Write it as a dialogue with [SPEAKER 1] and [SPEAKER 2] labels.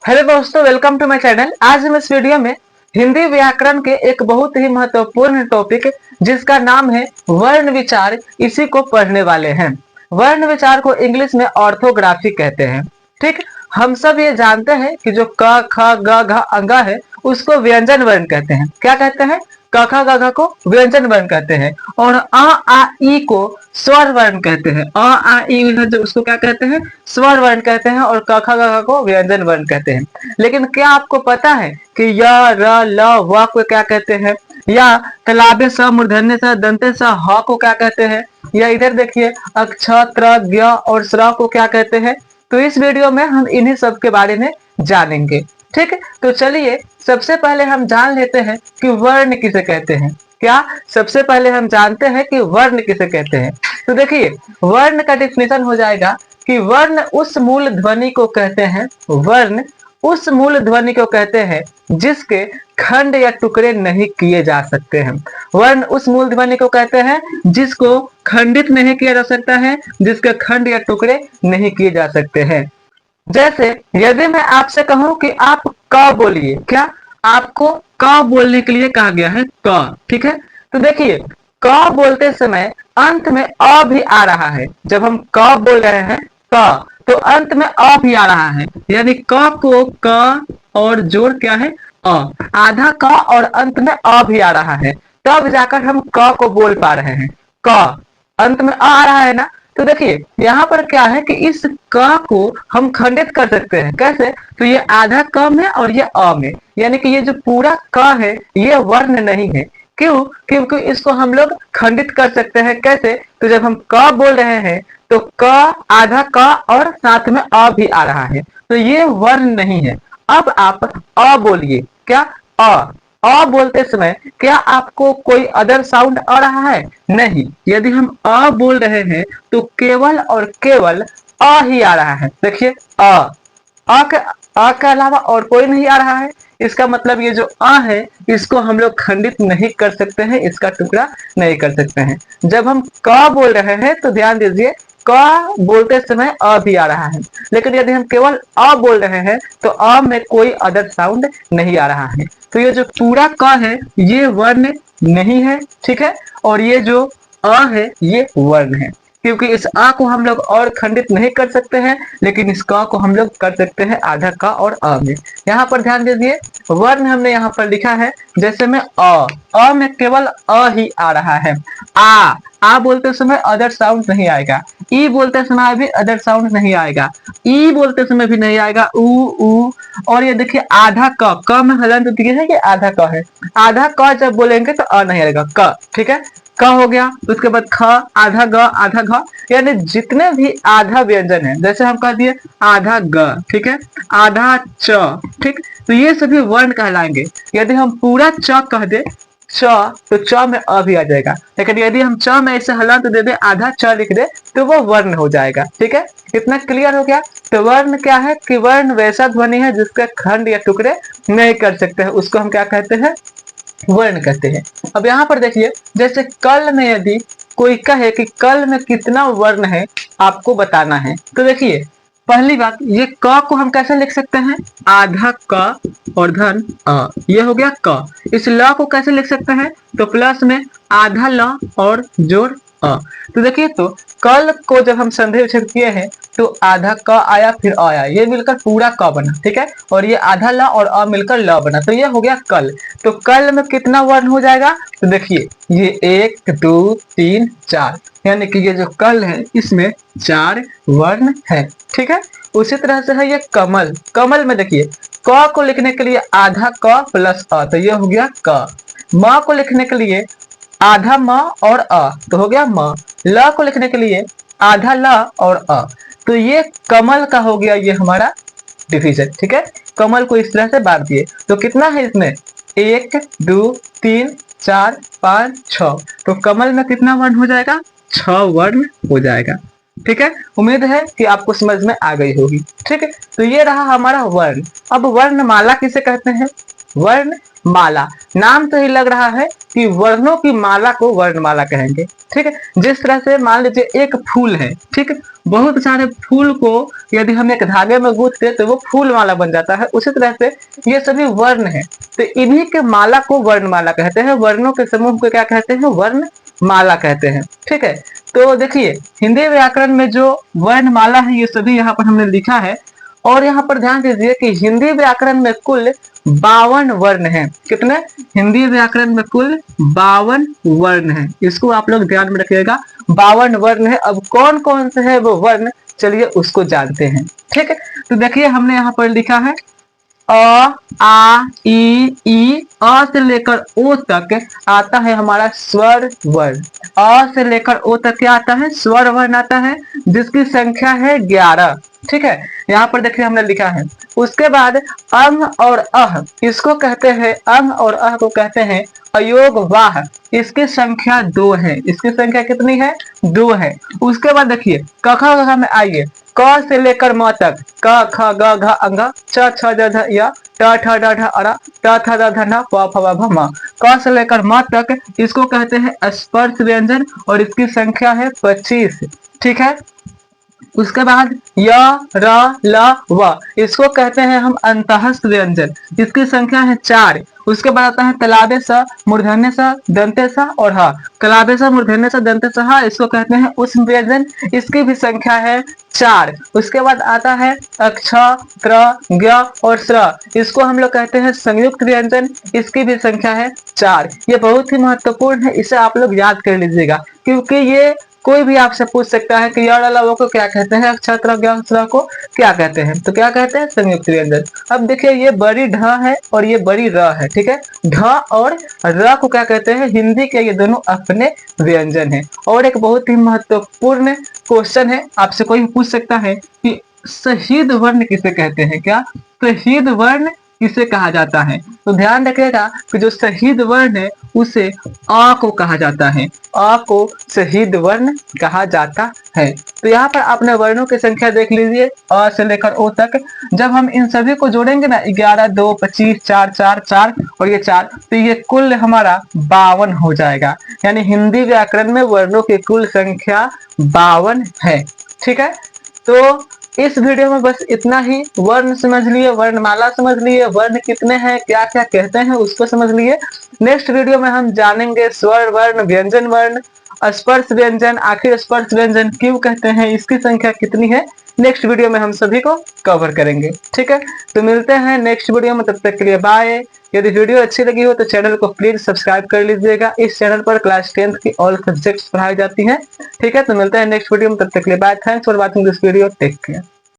[SPEAKER 1] Hello दोस्तों, welcome to my channel. आज हम इस वीडियो में हिंदी व्याकरण के एक बहुत ही महत्वपूर्ण टॉपिक जिसका नाम है वर्ण विचार, इसी को पढ़ने वाले हैं। वर्ण विचार को इंग्लिश में ऑर्थोग्राफी कहते हैं। ठीक, हम सब ये जानते हैं कि जो क ख ग घ अंगा है उसको व्यंजन वर्ण कहते हैं। क्या कहते हैं? क ख ग घ को व्यंजन वर्ण कहते हैं और अ आ ई को स्वर वर्ण कहते हैं। अ आ ई है जो उसको क्या कहते हैं? स्वर वर्ण कहते हैं और क ख ग घ को व्यंजन वर्ण कहते हैं। लेकिन क्या आपको पता है कि य र ल व को क्या कहते हैं? या तालाबे स मूर्धन्य स दंते स ह को क्या कहते हैं? या इधर देखिए अक्ष त्र ज्ञ और स्र को क्या कहते हैं? तो इस वीडियो में हम इन्हीं सब के बारे में जानेंगे। ठीक, तो चलिए सबसे पहले हम जान लेते हैं कि वर्ण किसे कहते हैं। क्या सबसे पहले हम जानते हैं कि वर्ण किसे कहते हैं? तो देखिए वर्ण का डिफिनेशन हो जाएगा कि वर्ण उस मूल ध्वनि को कहते हैं। वर्ण उस मूल ध्वनि को कहते हैं जिसके खंड या टुकड़े नहीं किए जा सकते हैं। वर्ण उस मूल ध्वनि को कहते हैं जिसको खंडित नहीं किया जा सकता है, जिसके खंड या टुकड़े नहीं किए जा सकते हैं। जैसे यदि मैं आपसे कहूं कि आप क बोलिए, क्या आपको क बोलने के लिए कहा गया है? क, ठीक है। तो देखिए क बोलते समय अंत में अ भी आ रहा है। जब हम क बोल रहे हैं क, तो अंत में अ भी आ रहा है, यानी क को क और जोड़ क्या है? अ। आधा क और अंत में अ भी आ रहा है, तब जाकर हम क को बोल पा रहे हैं। क अंत में आ रहा है ना। तो देखिए यहाँ पर क्या है कि इस क को हम खंडित कर सकते हैं। कैसे? तो ये आधा क में और ये अ में, यानी कि ये जो पूरा क है ये वर्ण नहीं है। क्यों? क्योंकि इसको हम लोग खंडित कर सकते हैं। कैसे? तो जब हम क बोल रहे हैं तो क, आधा क और साथ में अ भी आ रहा है, तो ये वर्ण नहीं है। अब आप अ बोलिए। क्या? अ बोलते समय क्या आपको कोई अदर साउंड आ रहा है? नहीं। यदि हम अ बोल रहे हैं तो केवल और केवल अ ही आ रहा है। देखिए अ के अलावा और कोई नहीं आ रहा है। इसका मतलब ये जो अ है इसको हम लोग खंडित नहीं कर सकते हैं, इसका टुकड़ा नहीं कर सकते हैं। जब हम क बोल रहे हैं तो ध्यान दीजिए क बोलते समय अ भी आ रहा है, लेकिन यदि हम केवल अ बोल रहे हैं तो अ में कोई अदर साउंड नहीं आ रहा है। तो ये जो पूरा क है ये वर्ण नहीं है, ठीक है। और ये जो अ है ये वर्ण है, क्योंकि इस आ को हम लोग और खंडित नहीं कर सकते हैं, लेकिन इस क को हम लोग कर सकते हैं आधा क और अ में। यहाँ पर ध्यान दीजिए वर्ण हमने यहाँ पर लिखा है। जैसे में अ में केवल अ ही आ रहा है। आ बोलते समय अदर साउंड नहीं आएगा। ई बोलते समय भी अदर साउंड नहीं आएगा। ई बोलते समय भी नहीं आएगा। ऊ। और ये देखिए आधा क में हलन तो दिखे है कि आधा क है। आधा क जब बोलेंगे तो अ नहीं आएगा, क, ठीक है। क हो गया, उसके बाद ख, आधा ग, आधा घ, यानी जितने भी आधा व्यंजन है, जैसे हम कह दिए आधा ग, ठीक है, आधा च, ठीक, तो ये सभी वर्ण कहलाएंगे। यदि हम पूरा च कह दे च, तो च में अ भी आ जाएगा, लेकिन यदि हम च में ऐसे हलांत दे दे, आधा च लिख दे, तो वो वर्ण हो जाएगा। ठीक है, इतना क्लियर हो गया। तो वर्ण क्या है कि वर्ण वैसा ध्वनि है जिसके खंड या टुकड़े नहीं कर सकते हैं, उसको हम क्या कहते हैं? वर्ण कहते हैं। अब यहाँ पर देखिए जैसे कल में यदि कोई कहे कि कल में कितना वर्ण है आपको बताना है, तो देखिए पहली बात ये क को हम कैसे लिख सकते हैं? आधा क और धन अ, ये हो गया क। इस ल को कैसे लिख सकते हैं? तो प्लस में आधा ल और जोड़ अ। तो देखिए तो कल को जब हम संधि विच्छेद किए हैं तो आधा क आया फिर अ आया, ये मिलकर पूरा क बना, ठीक है। और ये आधा ल और अ मिलकर ल बना, तो ये हो गया कल। तो कल में कितना वर्ण हो जाएगा? तो देखिए ये 1 2 3 4, यानी कि ये जो कल है इसमें 4 वर्ण है, ठीक है। उसी तरह से है ये कमल। कमल में देखिए क को लिखने के लिए आधा क प्लस अ, तो ये हो गया क। म को लिखने के लिए आधा म और अ, तो हो गया म। ल को लिखने के लिए आधा ल और अ, तो ये कमल का हो गया ये हमारा डिवीजन, ठीक है। कमल को इस तरह से बांट दिए, तो कितना है इसमें? 1 2 3 4 5 6, तो कमल में कितना वर्ण हो जाएगा? 6 वर्ण हो जाएगा, ठीक है। उम्मीद है कि आपको समझ में आ गई होगी, ठीक है। तो ये रहा हमारा वर्ण। अब वर्णमाला किसे कहते हैं? वर्ण माला, नाम से ही लग रहा है कि वर्णों की माला को वर्णमाला कहेंगे, ठीक है। जिस तरह से मान लीजिए एक फूल है, ठीक है, बहुत सारे फूल को यदि हम एक धागे में गूंथते तो वो फूल माला बन जाता है। उसी तरह से ये सभी वर्ण है, तो इन्हीं के माला को वर्णमाला कहते हैं। वर्णों के समूह को क्या कहते हैं? वर्ण माला कहते हैं। ठीक है, तो देखिए हिंदी व्याकरण में जो वर्णमाला है ये सभी यहाँ पर हमने लिखा है। और यहाँ पर ध्यान दीजिए कि हिंदी व्याकरण में कुल 52 वर्ण हैं। कितने? हिंदी व्याकरण में कुल 52 वर्ण हैं। इसको आप लोग ध्यान में रखिएगा, 52 वर्ण है। अब कौन कौन से है वो वर्ण, चलिए उसको जानते हैं। ठीक है, तो देखिए हमने यहाँ पर लिखा है अ, आ, ई, अ से लेकर ओ तक आता है हमारा स्वर वर्ण। अ से लेकर ओ तक क्या आता है? स्वर वर्ण आता है, जिसकी संख्या है 11। ठीक है, यहाँ पर देखिए हमने लिखा है। उसके बाद अंग और अह, इसको कहते हैं, अंग और अह को कहते हैं अयोग वाह। इसकी संख्या 2 है। इसकी संख्या कितनी है? 2 है। उसके बाद देखिए क ख ग घ में आइए, क से लेकर म तक, क ख ग घ अंग, च छ ज झ य, ट ठ ड ढ अ, ट थ द ध न, प फ ब भ म। क से लेकर म तक इसको कहते हैं स्पर्श व्यंजन और इसकी संख्या है 25। ठीक है, उसके बाद य, र, ल, व, इसको कहते हैं हम अंतःस्थ व्यंजन। इसकी संख्या है 4। उसके बाद आता है तलाबे स, मूर्धन्य स, दंते स और ह। कलाबे स, मूर्धन्य स, दंते स, ह, इसको कहते हैं उष्म व्यंजन। इसकी भी संख्या है 4। उसके बाद आता है अक्ष, त्र, ज्ञ और स्र, इसको हम लोग कहते हैं संयुक्त व्यंजन। इसकी भी संख्या है 4। ये बहुत ही महत्वपूर्ण है, इसे आप लोग याद कर लीजिएगा, क्योंकि ये कोई भी आपसे पूछ सकता है कि य ल व को क्या कहते हैं, अक्षत्र ज्ञ स्र को क्या कहते हैं, तो क्या कहते हैं? संयुक्त व्यंजन। अब देखिए ये बड़ी ढ है और ये बड़ी र है। ठीक है, ढ और र को क्या कहते हैं? हिंदी के ये दोनों अपने व्यंजन है। और एक बहुत ही महत्वपूर्ण क्वेश्चन है, आपसे कोई पूछ सकता है कि शहीद वर्ण किसे कहते हैं? क्या शहीद वर्ण किसे कहा जाता है? तो ध्यान रखिएगा कि जो शहीद वर्ण है उसे अ को कहा जाता है। अ को शहीद वर्ण कहा जाता है। तो यहाँ पर आपने वर्णों की संख्या देख लीजिए, अ से लेकर ओ तक। जब हम इन सभी को जोड़ेंगे ना, 11, 2, 25, 4, 4, 4 और ये 4, तो ये कुल हमारा 52 हो जाएगा। यानी हिंदी व्याकरण में वर्णों की कुल संख्या 52 है। ठीक है, तो इस वीडियो में बस इतना ही। वर्ण समझ लिए, वर्णमाला समझ लिए, वर्ण कितने हैं, क्या क्या कहते हैं उसको समझ लिए। नेक्स्ट वीडियो में हम जानेंगे स्वर वर्ण, व्यंजन वर्ण, स्पर्श व्यंजन, आखिर स्पर्श व्यंजन क्यों कहते हैं, इसकी संख्या कितनी है। नेक्स्ट वीडियो में हम सभी को कवर करेंगे। ठीक है, तो मिलते हैं नेक्स्ट वीडियो में, तब तक के लिए बाय। यदि वीडियो अच्छी लगी हो तो चैनल को प्लीज सब्सक्राइब कर लीजिएगा। इस चैनल पर क्लास 10th की ऑल सब्जेक्ट्स पढ़ाई जाती हैं। ठीक है, तो मिलते हैं नेक्स्ट वीडियो में, तब तक के लिए bye. Thanks for watching this video, take care.